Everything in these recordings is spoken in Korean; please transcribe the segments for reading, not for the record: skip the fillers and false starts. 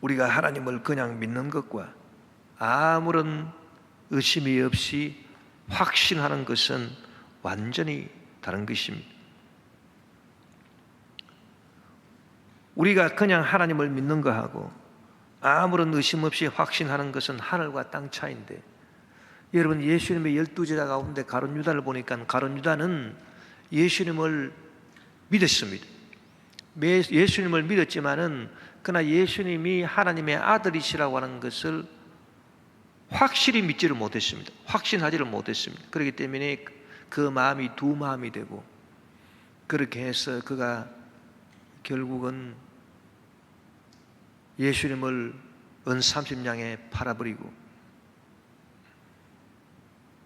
우리가 하나님을 그냥 믿는 것과 아무런 의심이 없이 확신하는 것은 완전히 다른 것입니다. 우리가 그냥 하나님을 믿는 것하고 아무런 의심 없이 확신하는 것은 하늘과 땅 차이인데, 여러분, 예수님의 12제자 가운데 가룟 유다를 보니까 가룟 유다는 예수님을 믿었습니다. 예수님을 믿었지만은 그러나 예수님이 하나님의 아들이시라고 하는 것을 확실히 믿지를 못했습니다. 확신하지를 못했습니다. 그렇기 때문에 그 마음이 두 마음이 되고, 그렇게 해서 그가 결국은 예수님을 은 30냥에 팔아버리고,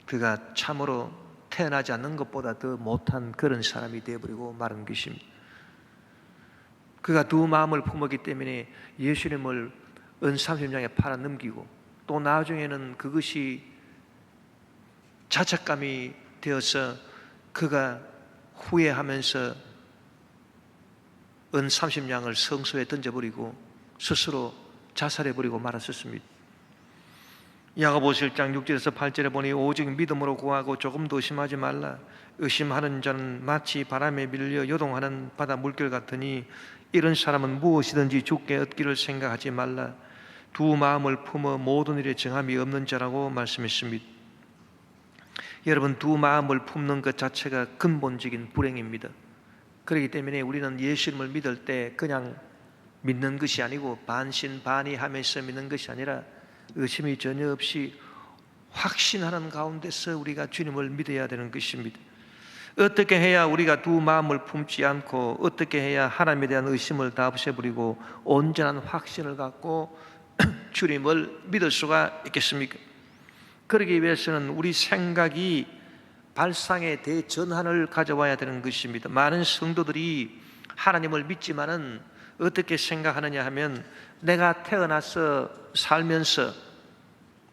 그가 참으로 태어나지 않는 것보다 더 못한 그런 사람이 되어버리고 마른 것입니다. 그가 두 마음을 품었기 때문에 예수님을 은 30냥에 팔아 넘기고, 또 나중에는 그것이 자책감이 되어서 그가 후회하면서 은 30냥을 성소에 던져버리고 스스로 자살해버리고 말았었습니다. 야고보서 1장 6절에서 8절에 보니 오직 믿음으로 구하고 조금도 의심하지 말라. 의심하는 자는 마치 바람에 밀려 요동하는 바다 물결 같으니 이런 사람은 무엇이든지 죽게 얻기를 생각하지 말라. 두 마음을 품어 모든 일에 정함이 없는 자라고 말씀했습니다. 여러분, 두 마음을 품는 것 자체가 근본적인 불행입니다. 그렇기 때문에 우리는 예수님을 믿을 때 그냥 믿는 것이 아니고 반신반의하면서 믿는 것이 아니라 의심이 전혀 없이 확신하는 가운데서 우리가 주님을 믿어야 되는 것입니다. 어떻게 해야 우리가 두 마음을 품지 않고 어떻게 해야 하나님에 대한 의심을 다 없애버리고 온전한 확신을 갖고 주님을 믿을 수가 있겠습니까? 그러기 위해서는 우리 생각이 발상의 대전환을 가져와야 되는 것입니다. 많은 성도들이 하나님을 믿지만은 어떻게 생각하느냐 하면, 내가 태어나서 살면서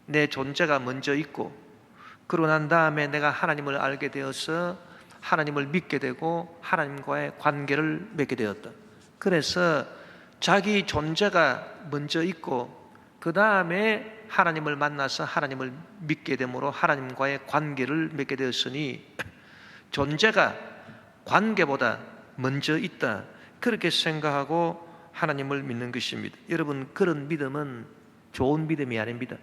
내 존재가 먼저 있고, 그러고 난 다음에 내가 하나님을 알게 되어서 하나님을 믿게 되고 하나님과의 관계를 맺게 되었다. 그래서 자기 존재가 먼저 있고 그 다음에 하나님을 만나서 하나님을 믿게 되므로 하나님과의 관계를 맺게 되었으니 존재가 관계보다 먼저 있다, 그렇게 생각하고 하나님을 믿는 것입니다. 여러분, 그런 믿음은 좋은 믿음이 아닙니다.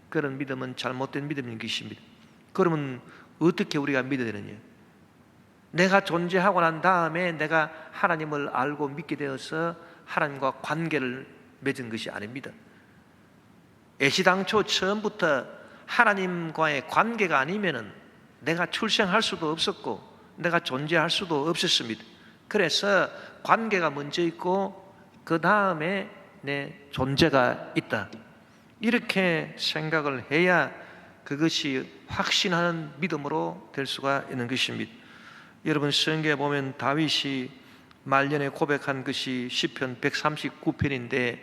그런 믿음은 잘못된 믿음인 것입니다. 그러면 어떻게 우리가 믿어야 되느냐? 내가 존재하고 난 다음에 내가 하나님을 알고 믿게 되어서 하나님과 관계를 맺은 것이 아닙니다. 애시당초 처음부터 하나님과의 관계가 아니면은 내가 출생할 수도 없었고 내가 존재할 수도 없었습니다. 그래서 관계가 먼저 있고 그 다음에 내 존재가 있다, 이렇게 생각을 해야 그것이 확신하는 믿음으로 될 수가 있는 것입니다. 여러분, 성경에 보면 다윗이 말년에 고백한 것이 시편 139편인데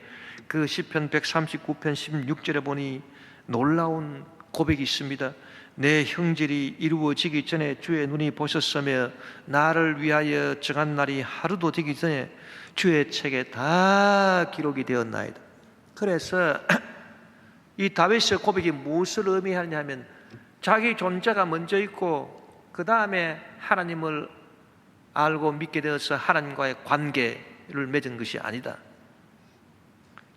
그 시편 139편 16절에 보니 놀라운 고백이 있습니다. 내 형질이 이루어지기 전에 주의 눈이 보셨으며 나를 위하여 정한 날이 하루도 되기 전에 주의 책에 다 기록이 되었나이다. 그래서 이 다윗의 고백이 무엇을 의미하냐면, 자기 존재가 먼저 있고 그 다음에 하나님을 알고 믿게 되어서 하나님과의 관계를 맺은 것이 아니다.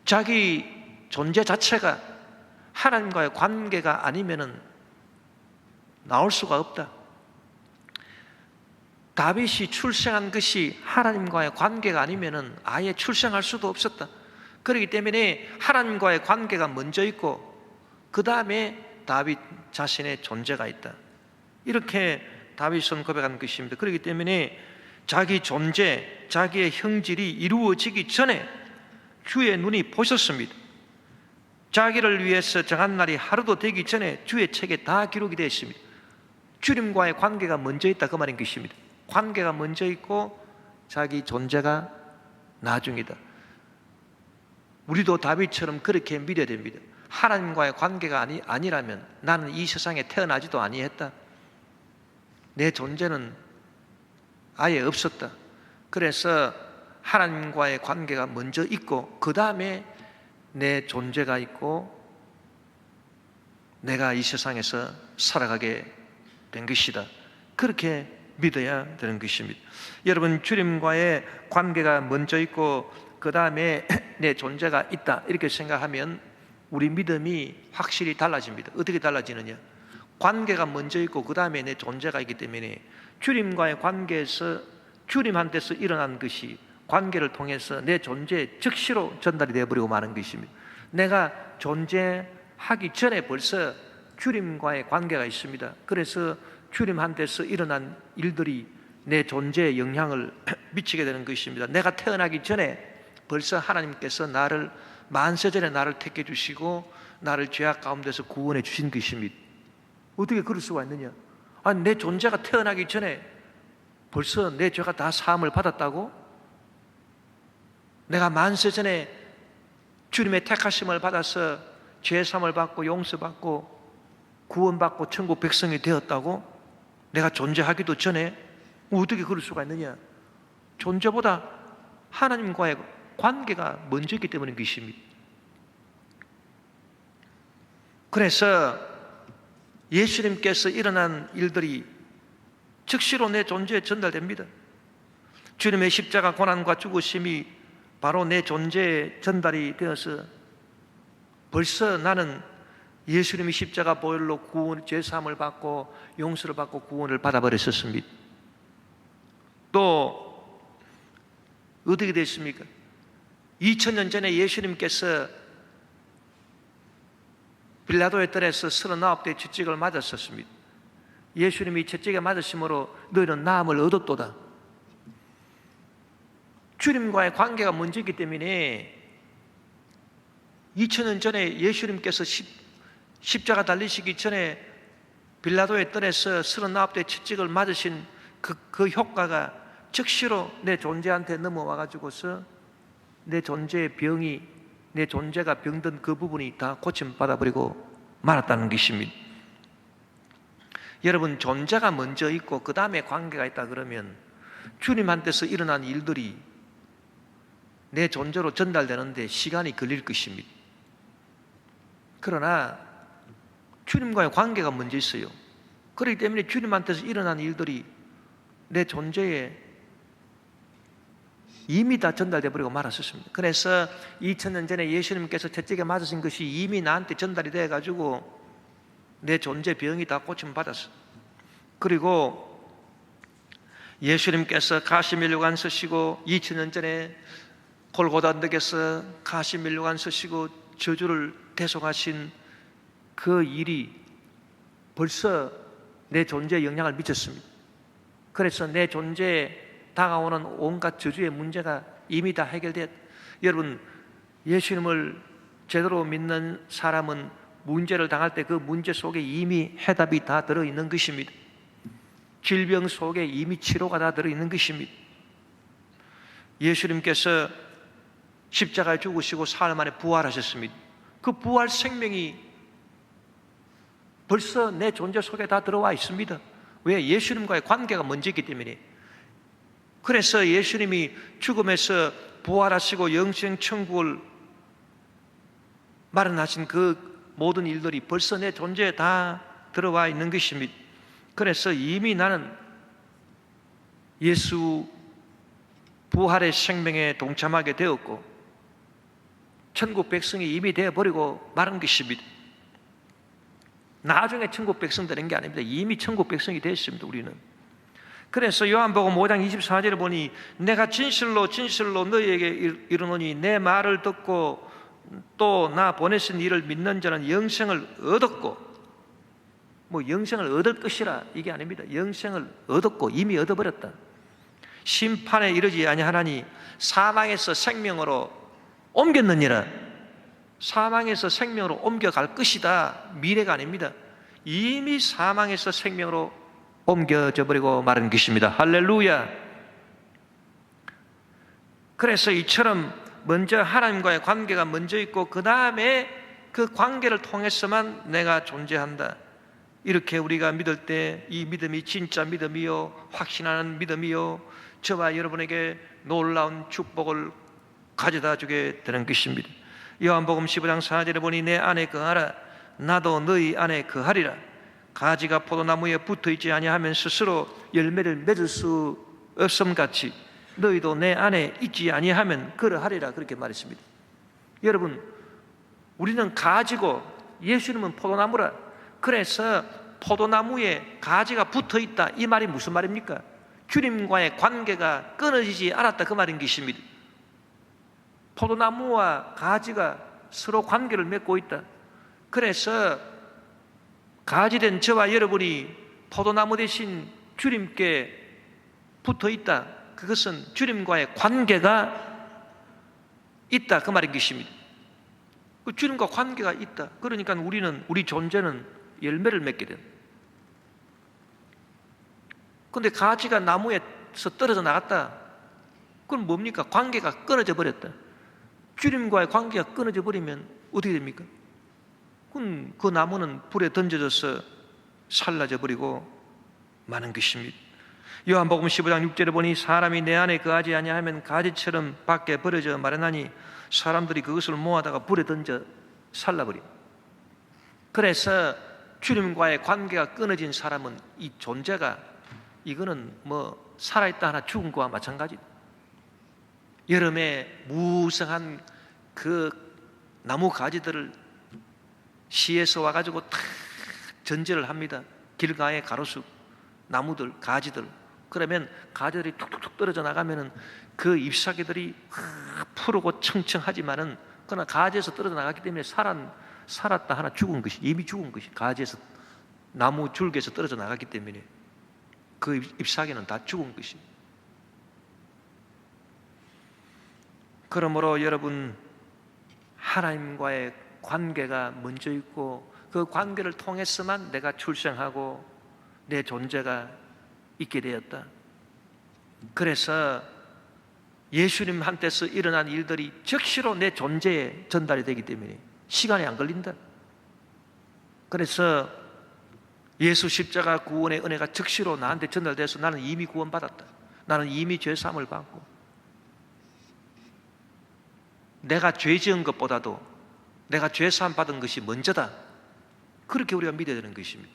자기 존재 자체가 하나님과의 관계가 아니면은 나올 수가 없다. 다윗이 출생한 것이 하나님과의 관계가 아니면은 아예 출생할 수도 없었다. 그렇기 때문에 하나님과의 관계가 먼저 있고 그 다음에 다윗 자신의 존재가 있다, 이렇게 다윗은 고백한 것입니다. 그렇기 때문에 자기 존재, 자기의 형질이 이루어지기 전에 주의 눈이 보셨습니다. 자기를 위해서 정한 날이 하루도 되기 전에 주의 책에 다 기록이 되어 있습니다. 주님과의 관계가 먼저 있다, 그 말인 것입니다. 관계가 먼저 있고 자기 존재가 나중이다. 우리도 다윗처럼 그렇게 믿어야 됩니다. 하나님과의 관계가 아니라면 나는 이 세상에 태어나지도 아니했다. 내 존재는 아예 없었다. 그래서 하나님과의 관계가 먼저 있고 그 다음에 내 존재가 있고 내가 이 세상에서 살아가게 된 것이다. 그렇게 믿어야 되는 것입니다. 여러분, 주님과의 관계가 먼저 있고 그 다음에 내 존재가 있다, 이렇게 생각하면 우리 믿음이 확실히 달라집니다. 어떻게 달라지느냐? 관계가 먼저 있고 그 다음에 내 존재가 있기 때문에 주님과의 관계에서, 주님한테서 일어난 것이 관계를 통해서 내 존재에 즉시로 전달이 되어버리고 마는 것입니다. 내가 존재하기 전에 벌써 주님과의 관계가 있습니다. 그래서 주님한테서 일어난 일들이 내 존재에 영향을 미치게 되는 것입니다. 내가 태어나기 전에 벌써 하나님께서 나를, 만세전에 나를 택해 주시고 나를 죄악 가운데서 구원해 주신 것입니다. 어떻게 그럴 수가 있느냐? 아니, 내 존재가 태어나기 전에 벌써 내 죄가 다 사함을 받았다고? 내가 만세전에 주님의 택하심을 받아서 죄사함을 받고 용서받고 구원받고 천국 백성이 되었다고? 내가 존재하기도 전에? 어떻게 그럴 수가 있느냐? 존재보다 하나님과의 관계가 먼저 있기 때문인 것입니다. 그래서 예수님께서 일어난 일들이 즉시로 내 존재에 전달됩니다. 주님의 십자가 고난과 죽으심이 바로 내 존재에 전달이 되어서 벌써 나는 예수님이 십자가 보혈로 구원, 죄사함을 받고 용서를 받고 구원을 받아버렸었습니다. 또 어떻게 됐습니까? 2000년 전에 예수님께서 빌라도의 뜰에서 39대 채찍을 맞았었습니다. 예수님이 채찍에 맞으심으로 너희는 나음을 얻었도다. 주님과의 관계가 먼저 있기 때문에 2000년 전에 예수님께서 십자가 달리시기 전에 빌라도의 뜰에서 39대 채찍을 맞으신 그 효과가 즉시로 내 존재한테 넘어와 가지고서 내 존재의 병이, 내 존재가 병든 그 부분이 다 고침받아버리고 말았다는 것입니다. 여러분, 존재가 먼저 있고 그 다음에 관계가 있다 그러면 주님한테서 일어난 일들이 내 존재로 전달되는데 시간이 걸릴 것입니다. 그러나 주님과의 관계가 먼저 있어요. 그렇기 때문에 주님한테서 일어난 일들이 내 존재에 이미 다 전달돼 버리고 말았었습니다. 그래서 2000년 전에 예수님께서 채찍에 맞으신 것이 이미 나한테 전달이 돼 가지고 내 존재 병이 다 고침 받았어. 그리고 예수님께서 가시면류관 쓰시고 2000년 전에 골고다 언덕에서 가시면류관 쓰시고 저주를 대속하신 그 일이 벌써 내 존재에 영향을 미쳤습니다. 그래서 내 존재에 다가오는 온갖 저주의 문제가 이미 다 해결됐. 여러분, 예수님을 제대로 믿는 사람은 문제를 당할 때 그 문제 속에 이미 해답이 다 들어있는 것입니다. 질병 속에 이미 치료가 다 들어있는 것입니다. 예수님께서 십자가에 죽으시고 사흘 만에 부활하셨습니다. 그 부활 생명이 벌써 내 존재 속에 다 들어와 있습니다. 왜? 예수님과의 관계가 먼저 있기 때문에. 그래서 예수님이 죽음에서 부활하시고 영생 천국을 마련하신 그 모든 일들이 벌써 내 존재에 다 들어와 있는 것입니다. 그래서 이미 나는 예수 부활의 생명에 동참하게 되었고 천국 백성이 이미 되어버리고 마른 것입니다. 나중에 천국 백성 되는 게 아닙니다. 이미 천국 백성이 되었습니다. 우리는. 그래서 요한복음 5장 24절에 보니 내가 진실로 진실로 너희에게 이르노니 내 말을 듣고 또 나 보내신 이를 믿는 자는 영생을 얻었고, 뭐 영생을 얻을 것이라 이게 아닙니다. 영생을 얻었고 이미 얻어버렸다. 심판에 이르지 아니하나니 사망에서 생명으로 옮겼느니라. 사망에서 생명으로 옮겨갈 것이다. 미래가 아닙니다. 이미 사망에서 생명으로 옮겨져 버리고 마른 것입니다. 할렐루야. 그래서 이처럼 먼저 하나님과의 관계가 먼저 있고 그 다음에 그 관계를 통해서만 내가 존재한다. 이렇게 우리가 믿을 때 이 믿음이 진짜 믿음이요 확신하는 믿음이요 저와 여러분에게 놀라운 축복을 가져다 주게 되는 것입니다. 요한복음 15장 4절에 보니 내 안에 거하라 나도 너희 안에 거하리라. 가지가 포도나무에 붙어있지 아니하면 스스로 열매를 맺을 수 없음같이 너희도 내 안에 있지 아니하면 그러하리라. 그렇게 말했습니다. 여러분, 우리는 가지고 예수님은 포도나무라. 그래서 포도나무에 가지가 붙어있다, 이 말이 무슨 말입니까? 주님과의 관계가 끊어지지 않았다, 그 말인 것입니다. 포도나무와 가지가 서로 관계를 맺고 있다. 그래서 가지된 저와 여러분이 포도나무 대신 주님께 붙어있다. 그것은 주님과의 관계가 있다, 그 말인 것입니다. 주님과 관계가 있다. 그러니까 우리 존재는 열매를 맺게 된다. 그런데 가지가 나무에서 떨어져 나갔다. 그건 뭡니까? 관계가 끊어져 버렸다. 주님과의 관계가 끊어져 버리면 어떻게 됩니까? 그건 그 나무는 불에 던져져서 살라져 버리고 마는 것입니다. 요한복음 15장 6절에 보니 사람이 내 안에 거하지 아니하면 가지처럼 밖에 버려져 마르나니 사람들이 그것을 모아다가 불에 던져 살라버려. 그래서 주님과의 관계가 끊어진 사람은 이 존재가 이거는 뭐 살아있다 하나 죽은 거와 마찬가지다. 여름에 무성한 그 나무 가지들을 시에서 와가지고 다 전제를 합니다. 길가의 가로수 나무들, 가지들. 그러면 가지들이 툭툭툭 떨어져 나가면은 그 잎사귀들이 푸르고 청청하지만은 그러나 가지에서 떨어져 나갔기 때문에 살았다 하나 죽은 것이, 이미 죽은 것이, 가지에서 나무 줄기에서 떨어져 나갔기 때문에 그 잎사귀는 다 죽은 것이. 그러므로 여러분, 하나님과의 관계가 먼저 있고 그 관계를 통해서만 내가 출생하고 내 존재가 있게 되었다. 그래서 예수님한테서 일어난 일들이 즉시로 내 존재에 전달이 되기 때문에 시간이 안 걸린다. 그래서 예수 십자가 구원의 은혜가 즉시로 나한테 전달돼서 나는 이미 구원받았다. 나는 이미 죄사함을 받고 내가 죄 지은 것보다도 내가 죄사함 받은 것이 먼저다. 그렇게 우리가 믿어야 되는 것입니다.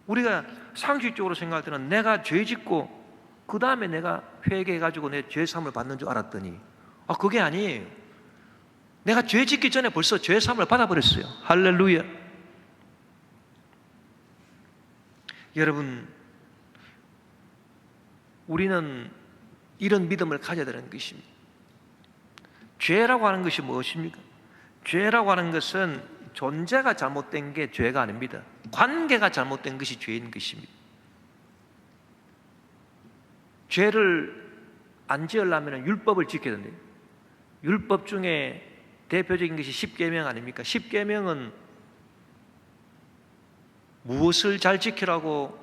우리가 상식적으로 생각할 때는 내가 죄 짓고 그 다음에 내가 회개해가지고 내 죄사함을 받는 줄 알았더니 그게 아니에요. 내가 죄 짓기 전에 벌써 죄사함을 받아버렸어요. 할렐루야. 여러분, 우리는 이런 믿음을 가져야 되는 것입니다. 죄라고 하는 것이 무엇입니까? 죄라고 하는 것은 존재가 잘못된 게 죄가 아닙니다. 관계가 잘못된 것이 죄인 것입니다. 죄를 안 지으려면 율법을 지켜야 된대요. 율법 중에 대표적인 것이 십계명 아닙니까? 십계명은 무엇을 잘 지키라고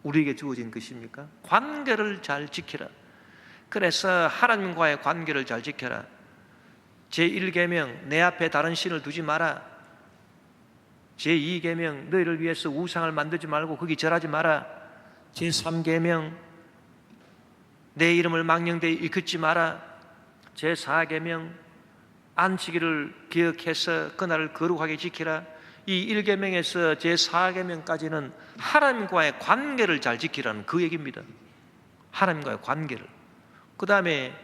우리에게 주어진 것입니까? 관계를 잘 지키라. 그래서 하나님과의 관계를 잘 지켜라. 제1계명 내 앞에 다른 신을 두지 마라. 제2계명 너희를 위해서 우상을 만들지 말고 거기 절하지 마라. 제3계명 내 이름을 망령되이 일컫지 마라. 제4계명 안식일을 기억해서 그날을 거룩하게 지키라. 이 1계명에서 제4계명까지는 하나님과의 관계를 잘 지키라는 그 얘기입니다. 하나님과의 관계를. 그 다음에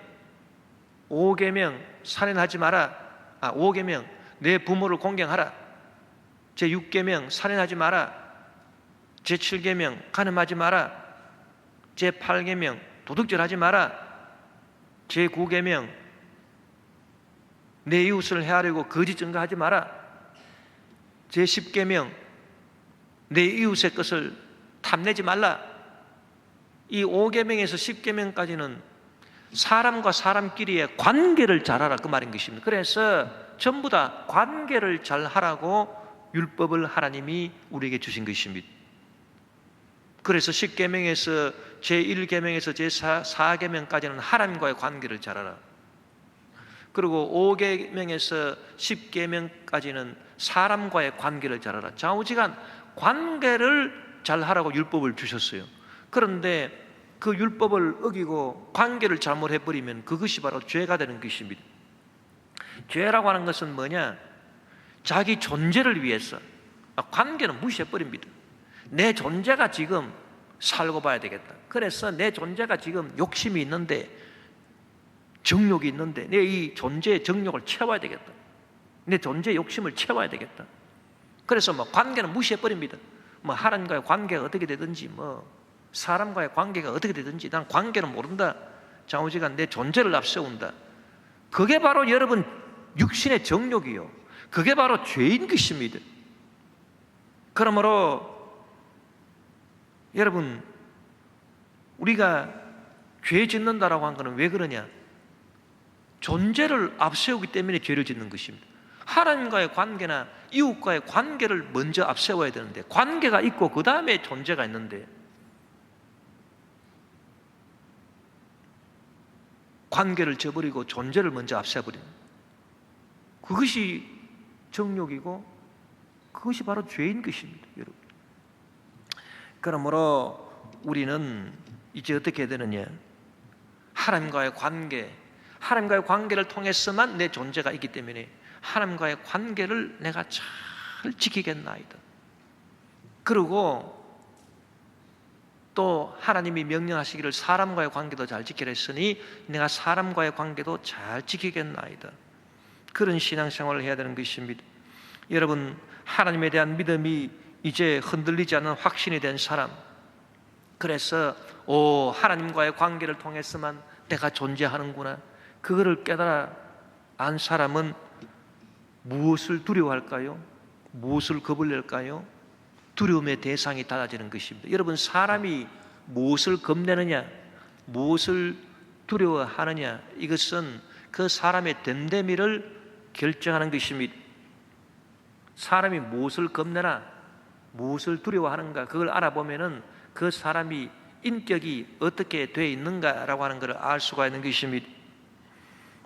5계명 살인하지 마라. 5계명 내 부모를 공경하라. 제6계명 살인하지 마라. 제7계명 간음하지 마라. 제8계명 도둑질하지 마라. 제9계명 내 이웃을 해하려고 거짓 증거하지 마라. 제10계명 내 이웃의 것을 탐내지 말라. 이 5계명에서 10계명까지는 사람과 사람끼리의 관계를 잘하라, 그 말인 것입니다. 그래서 전부 다 관계를 잘하라고 율법을 하나님이 우리에게 주신 것입니다. 그래서 10계명에서 제1계명에서 제4계명까지는 하나님과의 관계를 잘하라. 그리고 5계명에서 10계명까지는 사람과의 관계를 잘하라. 좌우지간 관계를 잘하라고 율법을 주셨어요. 그런데 그 율법을 어기고 관계를 잘못해버리면 그것이 바로 죄가 되는 것입니다. 죄라고 하는 것은 뭐냐? 자기 존재를 위해서 관계는 무시해버립니다. 내 존재가 지금 살고 봐야 되겠다. 그래서 내 존재가 지금 욕심이 있는데, 정욕이 있는데 내 이 존재의 정욕을 채워야 되겠다. 내 존재의 욕심을 채워야 되겠다. 그래서 관계는 무시해버립니다. 하나님과의 관계가 어떻게 되든지, 사람과의 관계가 어떻게 되든지 난 관계는 모른다. 좌우지간 내 존재를 앞세운다. 그게 바로 여러분 육신의 정욕이요, 그게 바로 죄인 것입니다. 그러므로 여러분, 우리가 죄 짓는다라고 한 것은 왜 그러냐? 존재를 앞세우기 때문에 죄를 짓는 것입니다. 하나님과의 관계나 이웃과의 관계를 먼저 앞세워야 되는데, 관계가 있고 그 다음에 존재가 있는데, 관계를 저버리고 존재를 먼저 앞세워버리는, 그것이 정욕이고 그것이 바로 죄인 것입니다, 여러분. 그러므로 우리는 이제 어떻게 해야 되느냐? 하나님과의 관계를 통해서만 내 존재가 있기 때문에 하나님과의 관계를 내가 잘 지키겠나이다. 그리고 또 하나님이 명령하시기를 사람과의 관계도 잘 지키라 했으니 내가 사람과의 관계도 잘 지키겠나이다. 그런 신앙생활을 해야 되는 것입니다. 여러분, 하나님에 대한 믿음이 이제 흔들리지 않는 확신이 된 사람, 그래서 하나님과의 관계를 통해서만 내가 존재하는구나, 그거를 깨달아 안 사람은 무엇을 두려워할까요? 무엇을 겁을 낼까요? 두려움의 대상이 달라지는 것입니다. 여러분, 사람이 무엇을 겁내느냐, 무엇을 두려워하느냐, 이것은 그 사람의 됨됨이를 결정하는 것입니다. 사람이 무엇을 겁내나 무엇을 두려워하는가, 그걸 알아보면은 그 사람이 인격이 어떻게 되어 있는가라고 하는 것을 알 수가 있는 것입니다.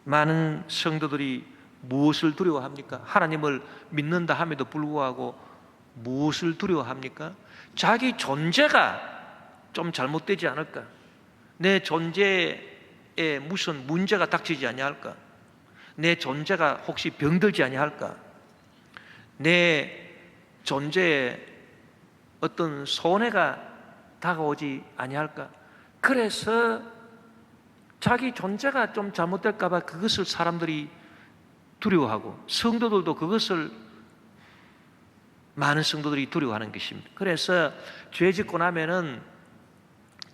많은 성도들이 무엇을 두려워합니까? 하나님을 믿는다 함에도 불구하고 무엇을 두려워합니까? 자기 존재가 좀 잘못되지 않을까? 내 존재에 무슨 문제가 닥치지 아니할까? 내 존재가 혹시 병들지 아니할까? 내 존재에 어떤 손해가 다가오지 아니할까? 그래서 자기 존재가 좀 잘못될까 봐 그것을 사람들이 두려워하고, 성도들도 그것을, 많은 성도들이 두려워하는 것입니다. 그래서 죄 짓고 나면은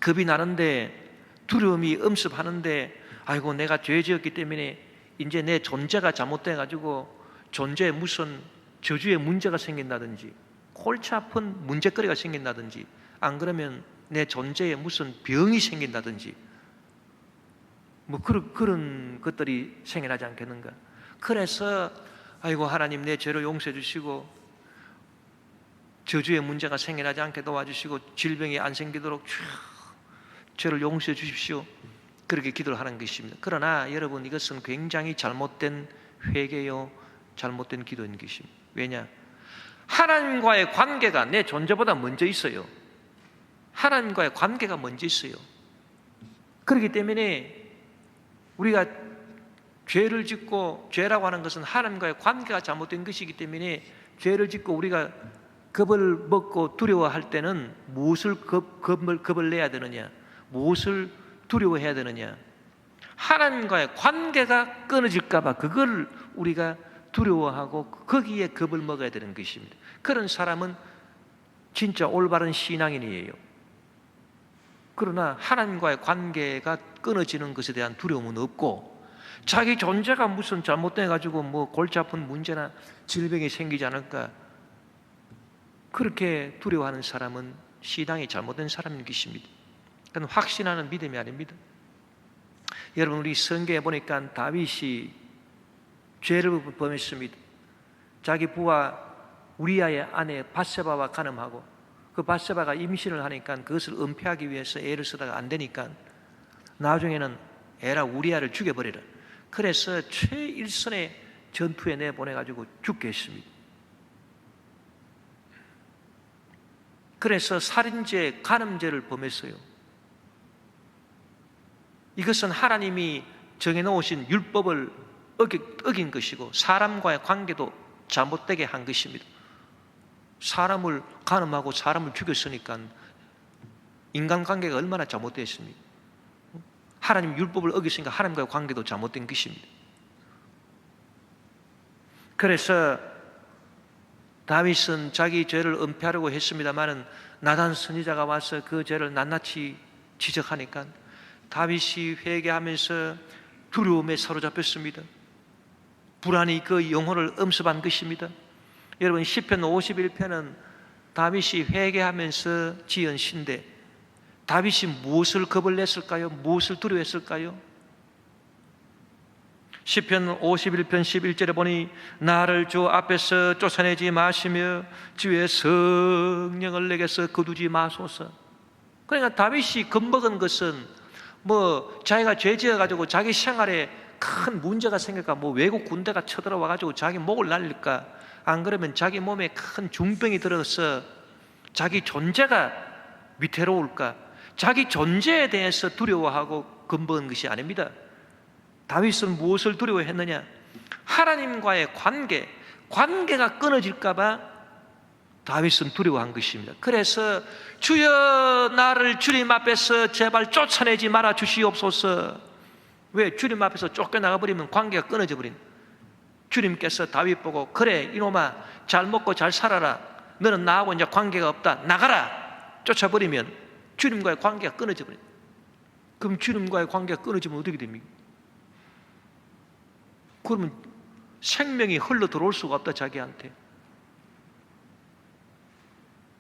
겁이 나는데, 두려움이 엄습하는데, 아이고 내가 죄 지었기 때문에 이제 내 존재가 잘못돼 가지고 존재에 무슨 저주의 문제가 생긴다든지, 골치 아픈 문제거리가 생긴다든지, 안 그러면 내 존재에 무슨 병이 생긴다든지, 그런 것들이 생겨나지 않겠는가? 그래서 아이고 하나님 내 죄를 용서해 주시고 저주의 문제가 생겨나지 않게 도와주시고 질병이 안 생기도록 죄를 용서해 주십시오, 그렇게 기도를 하는 것입니다. 그러나 여러분, 이것은 굉장히 잘못된 회개요, 잘못된 기도인 것입니다. 왜냐? 하나님과의 관계가 내 존재보다 먼저 있어요. 하나님과의 관계가 먼저 있어요. 그렇기 때문에 우리가 죄를 짓고, 죄라고 하는 것은 하나님과의 관계가 잘못된 것이기 때문에 죄를 짓고 우리가 겁을 먹고 두려워할 때는 무엇을 겁을 내야 되느냐? 무엇을 두려워해야 되느냐? 하나님과의 관계가 끊어질까 봐 그걸 우리가 두려워하고 거기에 겁을 먹어야 되는 것입니다. 그런 사람은 진짜 올바른 신앙인이에요. 그러나 하나님과의 관계가 끊어지는 것에 대한 두려움은 없고, 자기 존재가 무슨 잘못돼 가지고 골치 아픈 문제나 질병이 생기지 않을까, 그렇게 두려워하는 사람은 신앙이 잘못된 사람인 것입니다. 그건 확신하는 믿음이 아닙니다. 여러분, 우리 성경에 보니까 다윗이 죄를 범했습니다. 자기 부하 우리아의 아내 밧세바와 간음하고, 그 밧세바가 임신을 하니까 그것을 은폐하기 위해서 애를 쓰다가 안 되니까 나중에는 에라 우리아를 죽여버리라, 그래서 최일선의 전투에 내보내가지고 죽게 했습니다. 그래서 살인죄, 간음죄를 범했어요. 이것은 하나님이 정해놓으신 율법을 어긴 것이고 사람과의 관계도 잘못되게 한 것입니다. 사람을 간음하고 사람을 죽였으니까 인간관계가 얼마나 잘못되었습니까? 하나님 율법을 어겼으니까 하나님과의 관계도 잘못된 것입니다. 그래서 다윗은 자기 죄를 은폐하려고 했습니다마는 나단 선지자가 와서 그 죄를 낱낱이 지적하니까 다윗이 회개하면서 두려움에 사로잡혔습니다. 불안이 그 영혼을 엄습한 것입니다. 여러분, 시편 51편은 다윗이 회개하면서 지은 시인데 다윗이 무엇을 겁을 냈을까요? 무엇을 두려워했을까요? 시편 51편 11절에 보니 나를 주 앞에서 쫓아내지 마시며 주의 성령을 내게서 거두지 마소서. 그러니까 다윗이 겁먹은 것은 자기가 죄 지어가지고 자기 생활에 큰 문제가 생길까, 외국 군대가 쳐들어와가지고 자기 목을 날릴까, 안 그러면 자기 몸에 큰 중병이 들어서 자기 존재가 위태로울까, 자기 존재에 대해서 두려워하고 겁먹은 것이 아닙니다. 다윗은 무엇을 두려워했느냐? 하나님과의 관계가 끊어질까봐 다윗은 두려워한 것입니다. 그래서 주여 나를 주님 앞에서 제발 쫓아내지 말아 주시옵소서. 왜? 주님 앞에서 쫓겨나가 버리면 관계가 끊어져 버린. 주님께서 다윗 보고 그래 이놈아 잘 먹고 잘 살아라. 너는 나하고 이제 관계가 없다. 나가라. 쫓아버리면 주님과의 관계가 끊어져 버린. 그럼 주님과의 관계가 끊어지면 어떻게 됩니까? 그러면 생명이 흘러 들어올 수가 없다 자기한테.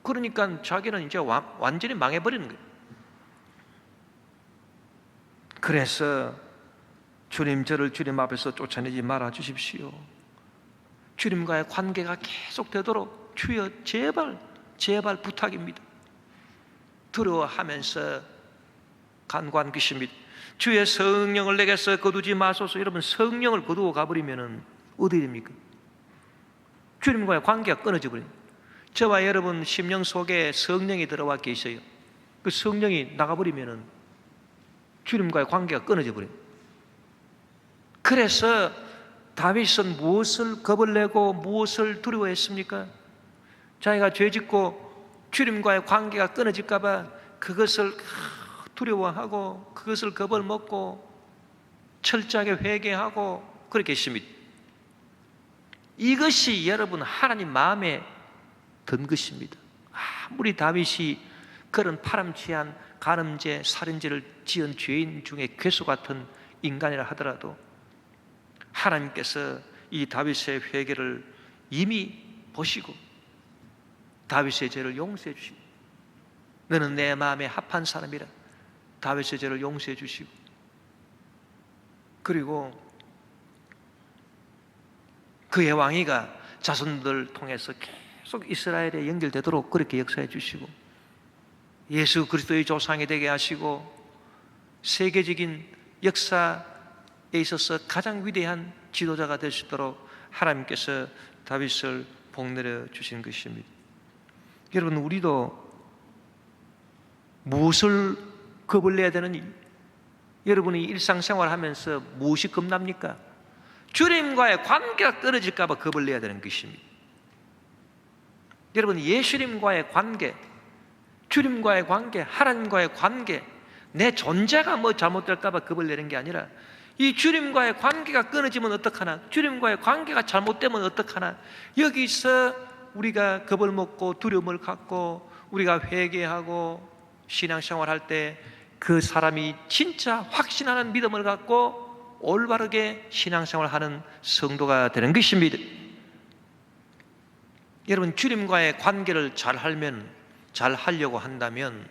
그러니까 자기는 이제 완전히 망해버리는 거예요. 그래서 주님 저를 주님 앞에서 쫓아내지 말아 주십시오. 주님과의 관계가 계속 되도록 주여 제발 부탁입니다. 두려워하면서 간구한 것입니다. 주의 성령을 내게서 거두지 마소서. 여러분, 성령을 거두어 가버리면 어디 됩니까? 주님과의 관계가 끊어져 버립니다. 저와 여러분 심령 속에 성령이 들어와 계셔요. 그 성령이 나가버리면 주님과의 관계가 끊어져 버립니다. 그래서 다윗은 무엇을 겁을 내고 무엇을 두려워했습니까? 자기가 죄짓고 주님과의 관계가 끊어질까 봐 그것을 두려워하고 그것을 겁을 먹고 철저하게 회개하고 그렇게 했습니다. 이것이 여러분 하나님 마음에 든 것입니다. 아무리 다윗이 그런 파람치한 간음죄, 살인죄를 지은 죄인 중에 괴수 같은 인간이라 하더라도 하나님께서 이 다윗의 회개를 이미 보시고 다윗의 죄를 용서해 주시고 너는 내 마음에 합한 사람이라 다윗의 죄를 용서해 주시고 그리고 그의 왕위가 자손들 통해서 계속 이스라엘에 연결되도록 그렇게 역사해 주시고 예수 그리스도의 조상이 되게 하시고 세계적인 역사에 있어서 가장 위대한 지도자가 될 수 있도록 하나님께서 다윗을 복내려 주신 것입니다. 여러분, 우리도 무엇을 겁을 내야 되느니? 여러분이 일상생활 하면서 무엇이 겁납니까? 주님과의 관계가 끊어질까 봐 겁을 내야 되는 것입니다. 여러분, 예수님과의 관계, 주님과의 관계, 하나님과의 관계, 내 존재가 잘못될까 봐 겁을 내는 게 아니라 이 주님과의 관계가 끊어지면 어떡하나, 주님과의 관계가 잘못되면 어떡하나, 여기서 우리가 겁을 먹고 두려움을 갖고 우리가 회개하고 신앙생활 할 때 그 사람이 진짜 확신하는 믿음을 갖고 올바르게 신앙생활하는 성도가 되는 것입니다. 여러분, 주님과의 관계를 잘 하려고 한다면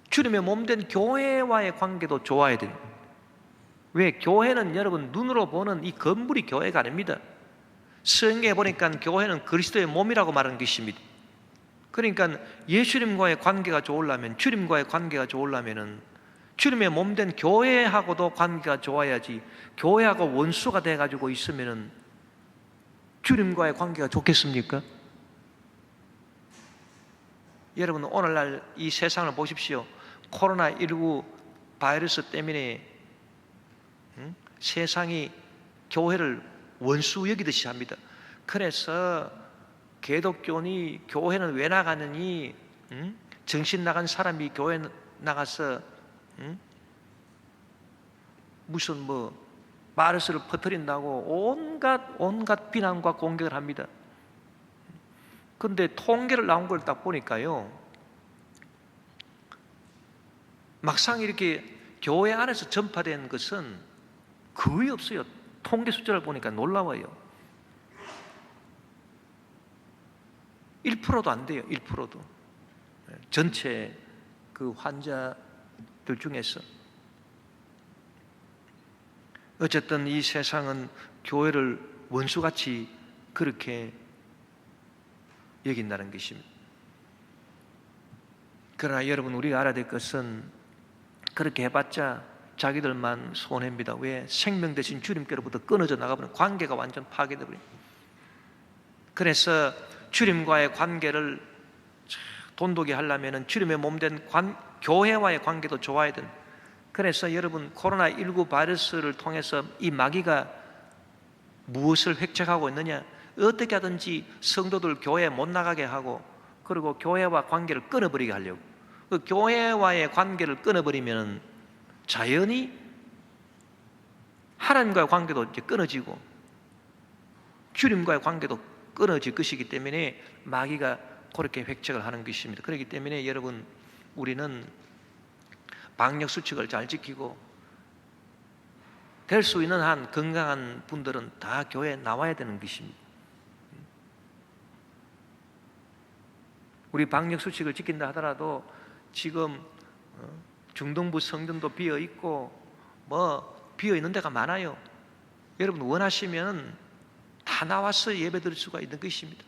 주님의 몸된 교회와의 관계도 좋아야 됩니다. 왜? 교회는 여러분 눈으로 보는 이 건물이 교회가 아닙니다. 성경에 보니까 교회는 그리스도의 몸이라고 말하는 것입니다. 그러니까 예수님과의 관계가 좋으려면, 주님과의 관계가 좋으려면 주님의 몸된 교회하고도 관계가 좋아야지, 교회하고 원수가 돼가지고 있으면 주님과의 관계가 좋겠습니까? 여러분, 오늘날 이 세상을 보십시오. 코로나19 바이러스 때문에 세상이 교회를 원수 여기듯이 합니다. 그래서 기독교니 교회는 왜 나가느니, 정신 나간 사람이 교회 나가서 무슨 마르스를 퍼뜨린다고 온갖 비난과 공격을 합니다. 그런데 통계를 나온 걸 딱 보니까요, 막상 이렇게 교회 안에서 전파된 것은 거의 없어요. 통계 숫자를 보니까 놀라워요. 1%도 안 돼요. 1%도. 전체 그 환자들 중에서. 어쨌든 이 세상은 교회를 원수같이 그렇게 여긴다는 것입니다. 그러나 여러분, 우리가 알아야 될 것은 그렇게 해봤자 자기들만 손해입니다. 왜? 생명 대신 주님께로부터 끊어져 나가버리면 관계가 완전 파괴되어버립니다. 그래서 주님과의 관계를 돈독히 하려면 주님의 몸된 교회와의 관계도 좋아야 됩니다. 그래서 여러분, 코로나19 바이러스를 통해서 이 마귀가 무엇을 획책하고 있느냐? 어떻게 하든지 성도들 교회에 못 나가게 하고, 그리고 교회와 관계를 끊어버리게 하려고. 그 교회와의 관계를 끊어버리면 자연히 하나님과의 관계도 이제 끊어지고 주님과의 관계도 끊어질 것이기 때문에 마귀가 그렇게 획책을 하는 것입니다. 그렇기 때문에 여러분, 우리는 방역 수칙을 잘 지키고 될 수 있는 한 건강한 분들은 다 교회에 나와야 되는 것입니다. 우리 방역 수칙을 지킨다 하더라도 지금 중동부 성전도 비어 있고 비어 있는 데가 많아요. 여러분 원하시면 다 나와서 예배 드릴 수가 있는 것입니다.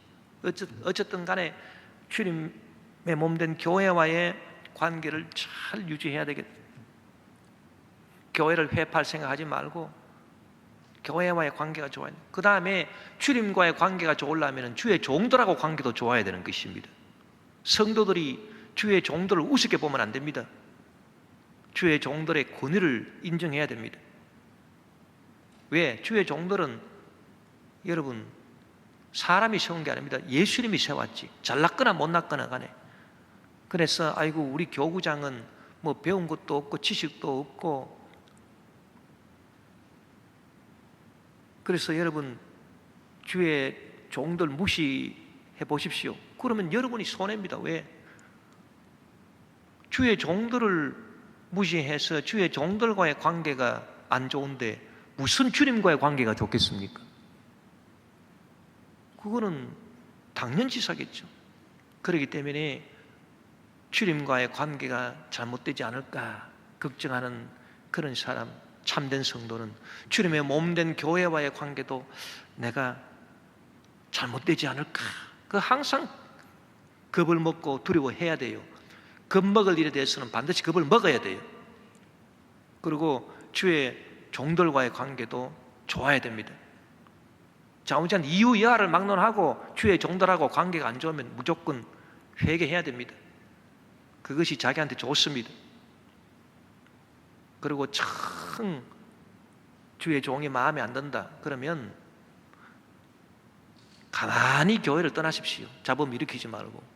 어쨌든 간에 주님의 몸된 교회와의 관계를 잘 유지해야 되겠다. 교회를 회파할 생각하지 말고 교회와의 관계가 좋아야 돼요. 그 다음에 주님과의 관계가 좋으려면 주의 종들하고 관계도 좋아야 되는 것입니다. 성도들이 주의 종들을 우습게 보면 안 됩니다. 주의 종들의 권위를 인정해야 됩니다. 왜? 주의 종들은 여러분 사람이 세운 게 아닙니다. 예수님이 세웠지. 잘났거나 못났거나 간에. 그래서 아이고 우리 교구장은 배운 것도 없고 지식도 없고, 그래서 여러분 주의 종들 무시해 보십시오. 그러면 여러분이 손해입니다. 왜? 주의 종들을 무시해서 주의 종들과의 관계가 안 좋은데 무슨 주님과의 관계가 좋겠습니까? 그거는 당연지사겠죠. 그렇기 때문에 주님과의 관계가 잘못되지 않을까 걱정하는 그런 사람, 참된 성도는 주님의 몸된 교회와의 관계도 내가 잘못되지 않을까, 그 항상 겁을 먹고 두려워해야 돼요. 겁먹을 일에 대해서는 반드시 겁을 먹어야 돼요. 그리고 주의 종들과의 관계도 좋아야 됩니다. 자우지간 이유 여하를 막론하고 주의 종들하고 관계가 안 좋으면 무조건 회개해야 됩니다. 그것이 자기한테 좋습니다. 그리고 참 주의 종이 마음에 안 든다 그러면 가만히 교회를 떠나십시오. 잡음 일으키지 말고.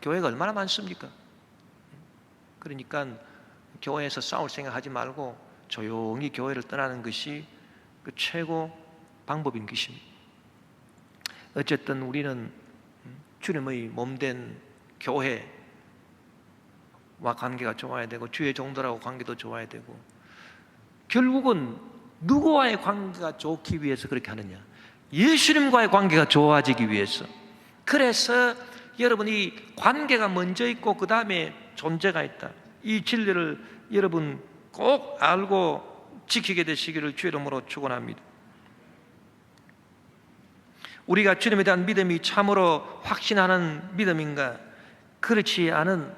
교회가 얼마나 많습니까? 그러니까 교회에서 싸울 생각하지 말고 조용히 교회를 떠나는 것이 그 최고 방법인 것입니다. 어쨌든 우리는 주님의 몸된 교회와 관계가 좋아야 되고 주의 종들하고 관계도 좋아야 되고, 결국은 누구와의 관계가 좋기 위해서 그렇게 하느냐? 예수님과의 관계가 좋아지기 위해서. 그래서 여러분이 관계가 먼저 있고 그 다음에 존재가 있다. 이 진리를 여러분 꼭 알고 지키게 되시기를 주의 이름으로 축원합니다. 우리가 주님에 대한 믿음이 참으로 확신하는 믿음인가, 그렇지 않은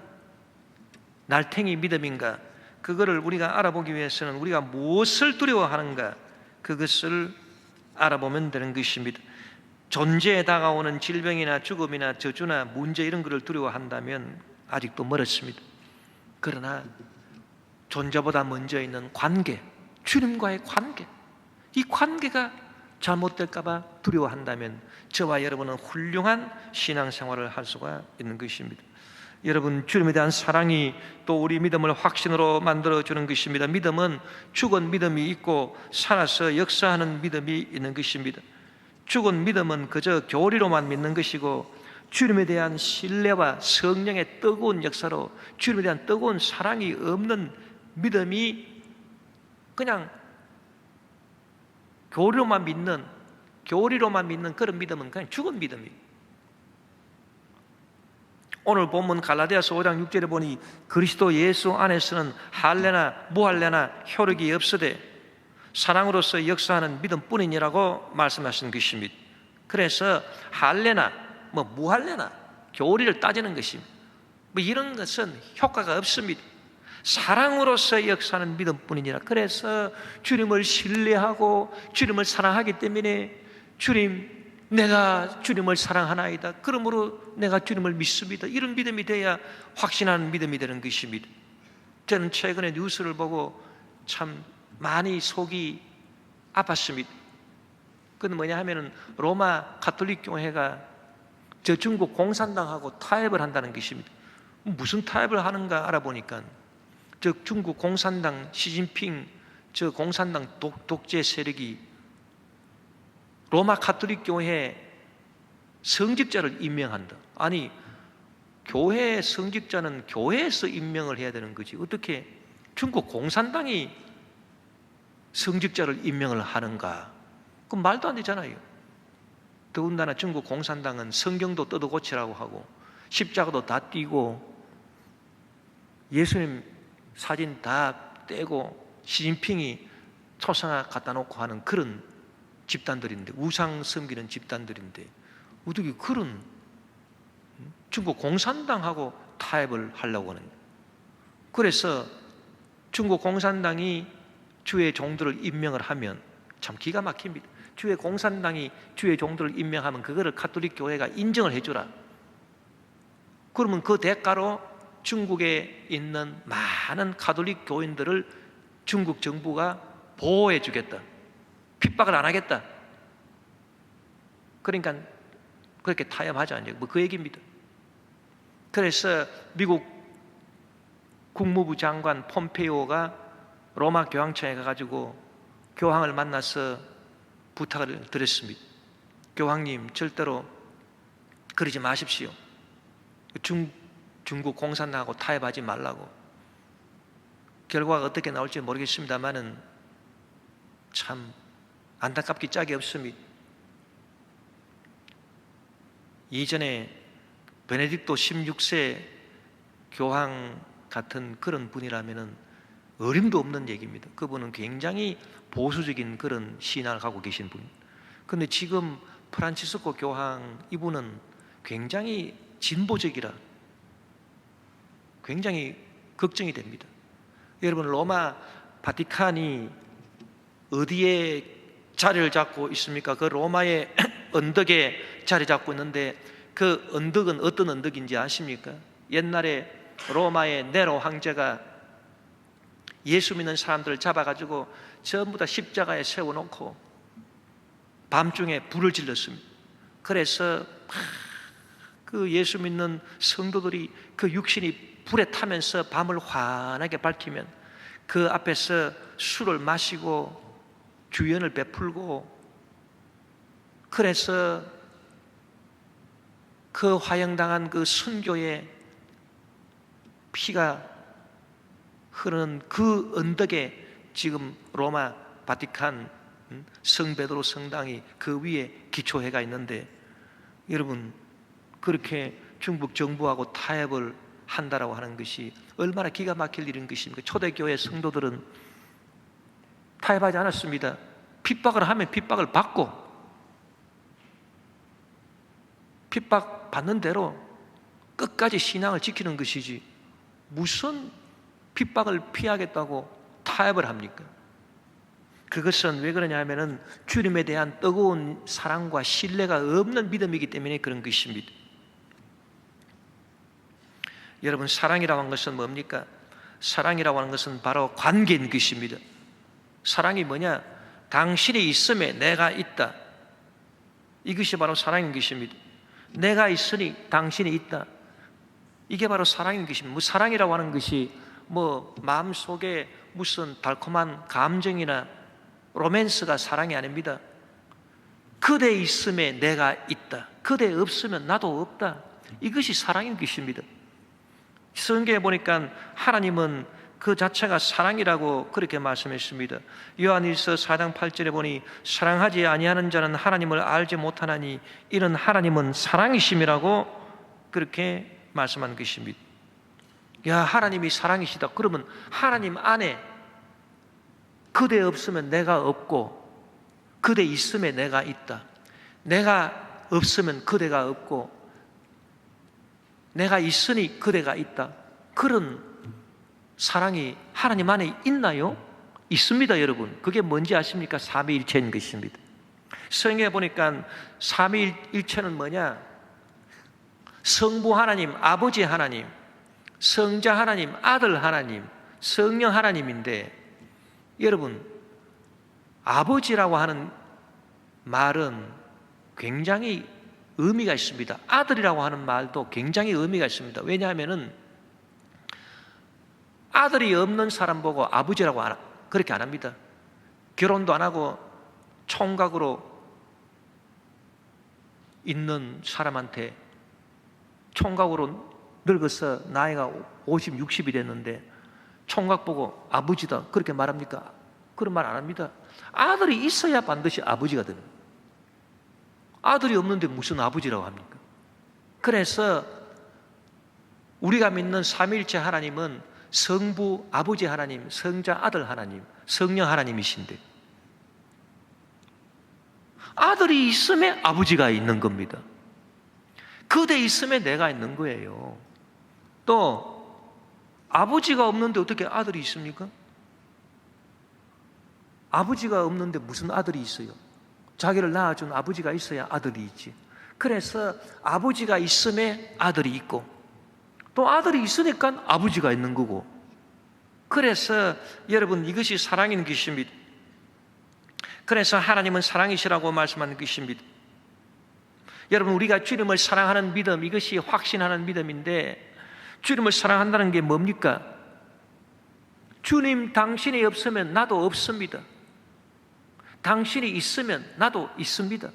날탱이 믿음인가, 그거를 우리가 알아보기 위해서는 우리가 무엇을 두려워하는가, 그것을 알아보면 되는 것입니다. 존재에 다가오는 질병이나 죽음이나 저주나 문제 이런 것을 두려워한다면 아직도 멀었습니다. 그러나 존재보다 먼저 있는 관계, 주님과의 관계, 이 관계가 잘못될까 봐 두려워한다면 저와 여러분은 훌륭한 신앙생활을 할 수가 있는 것입니다. 여러분, 주님에 대한 사랑이 또 우리 믿음을 확신으로 만들어주는 것입니다. 믿음은 죽은 믿음이 있고 살아서 역사하는 믿음이 있는 것입니다. 죽은 믿음은 그저 교리로만 믿는 것이고, 주님에 대한 신뢰와 성령의 뜨거운 역사로 주님에 대한 뜨거운 사랑이 없는 믿음이 그냥 교리로만 믿는 그런 믿음은 그냥 죽은 믿음이에요. 오늘 본문 갈라디아서 5장 6절에 보니 그리스도 예수 안에서는 할례나 무할례나 효력이 없으되 사랑으로서 역사하는 믿음뿐이니라고 말씀하신 것입니다. 그래서 할례나 무할례나 교리를 따지는 것입니다. 이런 것은 효과가 없습니다. 사랑으로서 역사하는 믿음뿐이니라. 그래서 주님을 신뢰하고 주님을 사랑하기 때문에 내가 주님을 사랑하나이다, 그러므로 내가 주님을 믿습니다, 이런 믿음이 돼야 확신하는 믿음이 되는 것입니다. 저는 최근에 뉴스를 보고 참 많이 속이 아팠습니다. 그건 뭐냐 하면은 로마 가톨릭 교회가 저 중국 공산당하고 타협을 한다는 것입니다. 무슨 타협을 하는가 알아보니까 저 중국 공산당 시진핑 저 공산당 독재 세력이 로마 가톨릭 교회 성직자를 임명한다. 아니, 교회 성직자는 교회에서 임명을 해야 되는 거지, 어떻게 중국 공산당이 성직자를 임명을 하는가? 그건 말도 안 되잖아요. 더군다나 중국 공산당은 성경도 뜯어고치라고 하고 십자가도 다 띄고 예수님 사진 다 떼고 시진핑이 초상화 갖다 놓고 하는 그런 집단들인데, 우상 섬기는 집단들인데 어떻게 그런 중국 공산당하고 타협을 하려고 하느냐. 그래서 중국 공산당이 주의 종들을 임명을 하면 참 기가 막힙니다. 주의 공산당이 주의 종들을 임명하면 그거를 가톨릭 교회가 인정을 해주라. 그러면 그 대가로 중국에 있는 많은 가톨릭 교인들을 중국 정부가 보호해 주겠다, 핍박을 안 하겠다. 그러니까 그렇게 타협하지 않냐, 그 얘기입니다. 그래서 미국 국무부 장관 폼페이오가 로마 교황청에 가가지고 교황을 만나서 부탁을 드렸습니다. 교황님, 절대로 그러지 마십시오. 중국 공산당하고 타협하지 말라고. 결과가 어떻게 나올지 모르겠습니다만은 참 안타깝기 짝이 없습니다. 이전에 베네딕토 16세 교황 같은 그런 분이라면은 어림도 없는 얘기입니다. 그분은 굉장히 보수적인 그런 신앙을 갖고 계신 분. 그런데 지금 프란치스코 교황, 이분은 굉장히 진보적이라 굉장히 걱정이 됩니다. 여러분, 로마 바티칸이 어디에 자리를 잡고 있습니까? 그 로마의 언덕에 자리 잡고 있는데, 그 언덕은 어떤 언덕인지 아십니까? 옛날에 로마의 네로 황제가 예수 믿는 사람들을 잡아가지고 전부 다 십자가에 세워놓고 밤중에 불을 질렀습니다. 그래서 그 예수 믿는 성도들이 그 육신이 불에 타면서 밤을 환하게 밝히면 그 앞에서 술을 마시고 주연을 베풀고, 그래서 그 화형당한 그 순교의 피가 흐르는 그 언덕에 지금 로마 바티칸 성베드로 성당이 그 위에 기초회가 있는데, 여러분, 그렇게 중국 정부하고 타협을 한다라고 하는 것이 얼마나 기가 막힐 일인 것입니까? 초대교회 성도들은 타협하지 않았습니다. 핍박을 하면 핍박을 받고, 핍박 받는 대로 끝까지 신앙을 지키는 것이지 무슨 핍박을 피하겠다고 타협을 합니까? 그것은 왜 그러냐 하면은 주님에 대한 뜨거운 사랑과 신뢰가 없는 믿음이기 때문에 그런 것입니다. 여러분, 사랑이라고 하는 것은 뭡니까? 사랑이라고 하는 것은 바로 관계인 것입니다. 사랑이 뭐냐? 당신이 있음에 내가 있다. 이것이 바로 사랑인 것입니다. 내가 있으니 당신이 있다. 이게 바로 사랑인 것입니다. 뭐 사랑이라고 하는 것이 뭐 마음속에 무슨 달콤한 감정이나 로맨스가 사랑이 아닙니다. 그대 있음에 내가 있다. 그대 없으면 나도 없다. 이것이 사랑인 것입니다. 성경에 보니까 하나님은 그 자체가 사랑이라고 그렇게 말씀했습니다. 요한일서 4장 8절에 보니 사랑하지 아니하는 자는 하나님을 알지 못하나니 이런 하나님은 사랑이심이라고 그렇게 말씀한 것입니다. 야, 하나님이 사랑이시다. 그러면 하나님 안에 그대 없으면 내가 없고 그대 있음에 내가 있다. 내가 없으면 그대가 없고 내가 있으니 그대가 있다. 그런 사랑이 하나님 안에 있나요? 있습니다, 여러분. 그게 뭔지 아십니까? 삼위일체인 것입니다. 성경에 보니까 삼위일체는 뭐냐? 성부 하나님, 아버지 하나님, 성자 하나님, 아들 하나님, 성령 하나님인데, 여러분, 아버지라고 하는 말은 굉장히 의미가 있습니다. 아들이라고 하는 말도 굉장히 의미가 있습니다. 왜냐하면은 아들이 없는 사람 보고 아버지라고 그렇게 안 합니다. 결혼도 안 하고 총각으로 있는 사람한테 총각으로 늙어서 나이가 50, 60이 됐는데 총각 보고 아버지다 그렇게 말합니까? 그런 말 안 합니다. 아들이 있어야 반드시 아버지가 됩니다. 아들이 없는데 무슨 아버지라고 합니까? 그래서 우리가 믿는 삼위일체 하나님은 성부 아버지 하나님, 성자 아들 하나님, 성령 하나님이신데 아들이 있음에 아버지가 있는 겁니다. 그대 있음에 내가 있는 거예요. 또 아버지가 없는데 어떻게 아들이 있습니까? 아버지가 없는데 무슨 아들이 있어요? 자기를 낳아준 아버지가 있어야 아들이 있지. 그래서 아버지가 있음에 아들이 있고 또 아들이 있으니까 아버지가 있는 거고. 그래서 여러분 이것이 사랑인 것입니다. 그래서 하나님은 사랑이시라고 말씀하는 것입니다. 여러분 우리가 주님을 사랑하는 믿음, 이것이 확신하는 믿음인데 주님을 사랑한다는 게 뭡니까? 주님 당신이 없으면 나도 없습니다. 당신이 있으면 나도 있습니다.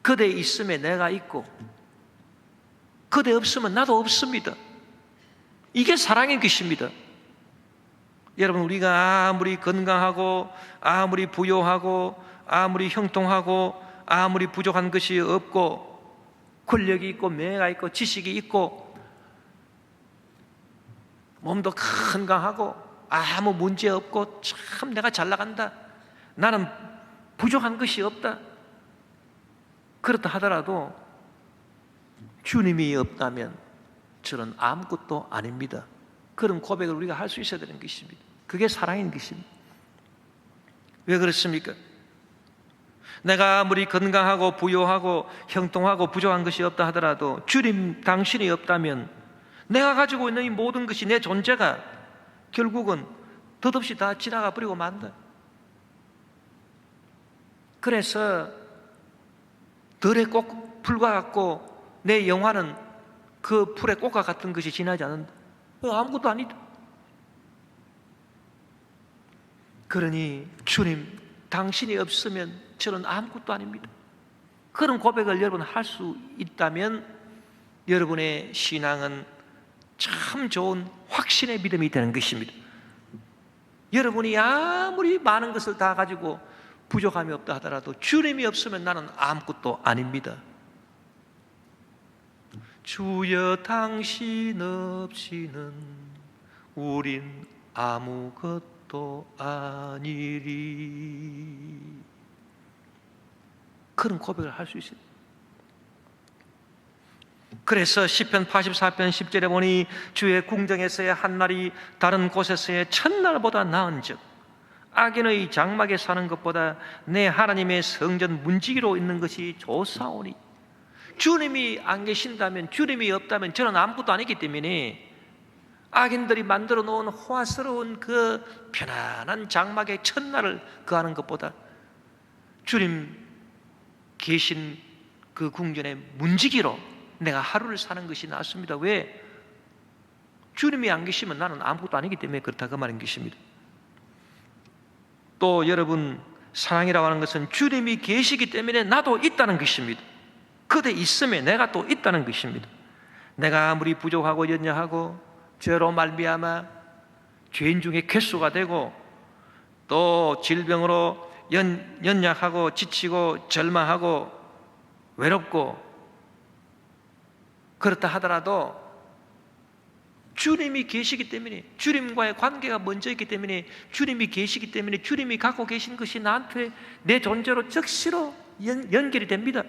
그대 있음에 내가 있고 그대 없으면 나도 없습니다. 이게 사랑인 것입니다. 여러분 우리가 아무리 건강하고 아무리 부유하고 아무리 형통하고 아무리 부족한 것이 없고 권력이 있고 명예가 있고 지식이 있고 몸도 건강하고 아무 문제 없고 참 내가 잘 나간다, 나는 부족한 것이 없다, 그렇다 하더라도 주님이 없다면 저는 아무것도 아닙니다. 그런 고백을 우리가 할 수 있어야 되는 것입니다. 그게 사랑인 것입니다. 왜 그렇습니까? 내가 아무리 건강하고 부유하고 형통하고 부족한 것이 없다 하더라도 주님 당신이 없다면 내가 가지고 있는 이 모든 것이, 내 존재가 결국은 덧없이 다 지나가 버리고 만다. 그래서 들의 꽃 풀과 같고 내 영화는 그 풀의 꽃과 같은 것이 지나지 않는다. 아무것도 아니다. 그러니 주님 당신이 없으면 저는 아무것도 아닙니다. 그런 고백을 여러분 할 수 있다면 여러분의 신앙은 참 좋은 확신의 믿음이 되는 것입니다. 여러분이 아무리 많은 것을 다 가지고 부족함이 없다 하더라도 주님이 없으면 나는 아무것도 아닙니다. 주여 당신 없이는 우린 아무것도 아니리. 그런 고백을 할 수 있어요. 그래서 시편 84편 10절에 보니 주의 궁정에서의 한 날이 다른 곳에서의 첫날보다 나은즉 악인의 장막에 사는 것보다 내 하나님의 성전 문지기로 있는 것이 좋사오니. 주님이 안 계신다면, 주님이 없다면 저는 아무것도 아니기 때문에 악인들이 만들어 놓은 호화스러운 그 편안한 장막의 첫날을 거하는 것보다 주님 계신 그 궁전의 문지기로 내가 하루를 사는 것이 낫습니다. 왜? 주님이 안 계시면 나는 아무것도 아니기 때문에 그렇다, 그 말인 것입니다. 또 여러분, 사랑이라고 하는 것은 주님이 계시기 때문에 나도 있다는 것입니다. 그대 있음에 내가 또 있다는 것입니다. 내가 아무리 부족하고 연약하고 죄로 말미암아 죄인 중에 괴수가 되고 또 질병으로 연약하고 지치고 절망하고 외롭고 그렇다 하더라도 주님이 계시기 때문에, 주님과의 관계가 먼저 있기 때문에, 주님이 계시기 때문에 주님이 갖고 계신 것이 나한테 내 존재로 즉시로 연결이 됩니다.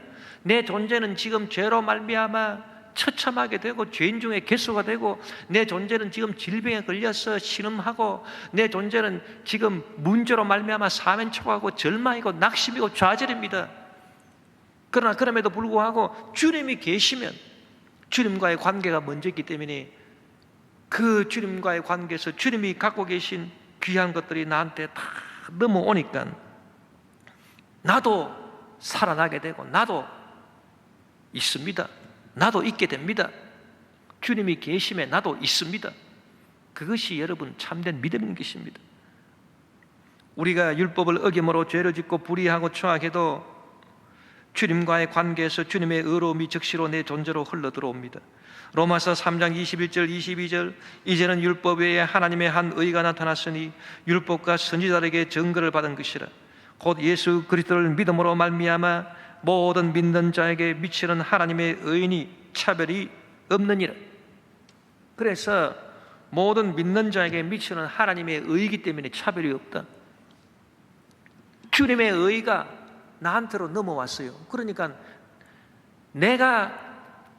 내 존재는 지금 죄로 말미암아 처참하게 되고 죄인 중에 괴수가 되고, 내 존재는 지금 질병에 걸려서 신음하고, 내 존재는 지금 문제로 말미암아 사면초하고 절망이고 낙심이고 좌절입니다. 그러나 그럼에도 불구하고 주님이 계시면 주님과의 관계가 먼저 있기 때문에 그 주님과의 관계에서 주님이 갖고 계신 귀한 것들이 나한테 다 넘어오니까 나도 살아나게 되고 나도 있습니다. 나도 있게 됩니다. 주님이 계심에 나도 있습니다. 그것이 여러분 참된 믿음인 것입니다. 우리가 율법을 어김으로 죄를 짓고 불의하고 추악해도 주님과의 관계에서 주님의 의로움이 즉시로 내 존재로 흘러들어옵니다. 로마서 3장 21절 22절 이제는 율법 외에 하나님의 한 의가 나타났으니 율법과 선지자들에게 증거를 받은 것이라. 곧 예수 그리스도를 믿음으로 말미암아 모든 믿는 자에게 미치는 하나님의 의인이 차별이 없느니라. 그래서 모든 믿는 자에게 미치는 하나님의 의이기 때문에 차별이 없다. 주님의 의가 나한테로 넘어왔어요. 그러니까 내가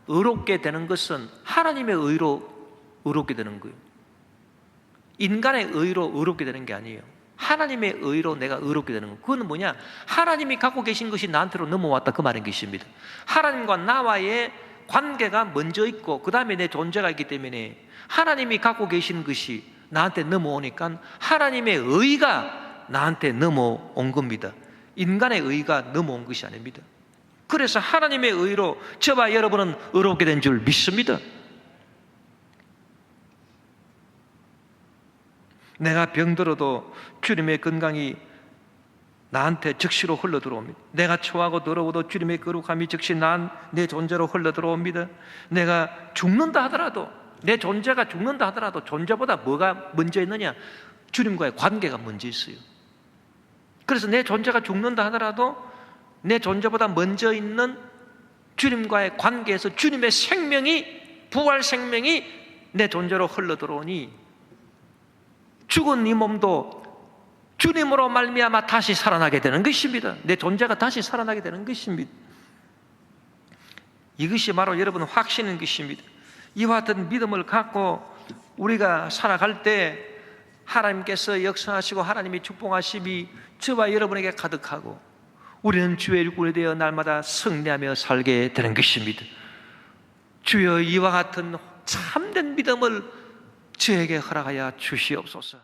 의롭게 되는 것은 하나님의 의로 의롭게 되는 거예요. 인간의 의로 의롭게 되는 게 아니에요. 하나님의 의로 내가 의롭게 되는 거예요. 그건 뭐냐? 하나님이 갖고 계신 것이 나한테로 넘어왔다, 그 말인 것입니다. 하나님과 나와의 관계가 먼저 있고 그 다음에 내 존재가 있기 때문에 하나님이 갖고 계신 것이 나한테 넘어오니까 하나님의 의가 나한테 넘어온 겁니다. 인간의 의가 넘어온 것이 아닙니다. 그래서 하나님의 의로 저와 여러분은 의롭게 된 줄 믿습니다. 내가 병들어도 주님의 건강이 나한테 즉시로 흘러들어옵니다. 내가 처하고 더러워도 주님의 거룩함이 즉시 내 존재로 흘러들어옵니다. 내가 죽는다 하더라도, 내 존재가 죽는다 하더라도 존재보다 뭐가 먼저 있느냐? 주님과의 관계가 먼저 있어요. 그래서 내 존재가 죽는다 하더라도 내 존재보다 먼저 있는 주님과의 관계에서 주님의 생명이, 부활 생명이 내 존재로 흘러들어오니 죽은 이 몸도 주님으로 말미암아 다시 살아나게 되는 것입니다. 내 존재가 다시 살아나게 되는 것입니다. 이것이 바로 여러분 확신인 것입니다. 이와 같은 믿음을 갖고 우리가 살아갈 때 하나님께서 역사하시고 하나님이 축복하심이 저와 여러분에게 가득하고 우리는 주의 일꾼이 되어 날마다 승리하며 살게 되는 것입니다. 주여, 이와 같은 참된 믿음을 저에게 허락하여 주시옵소서.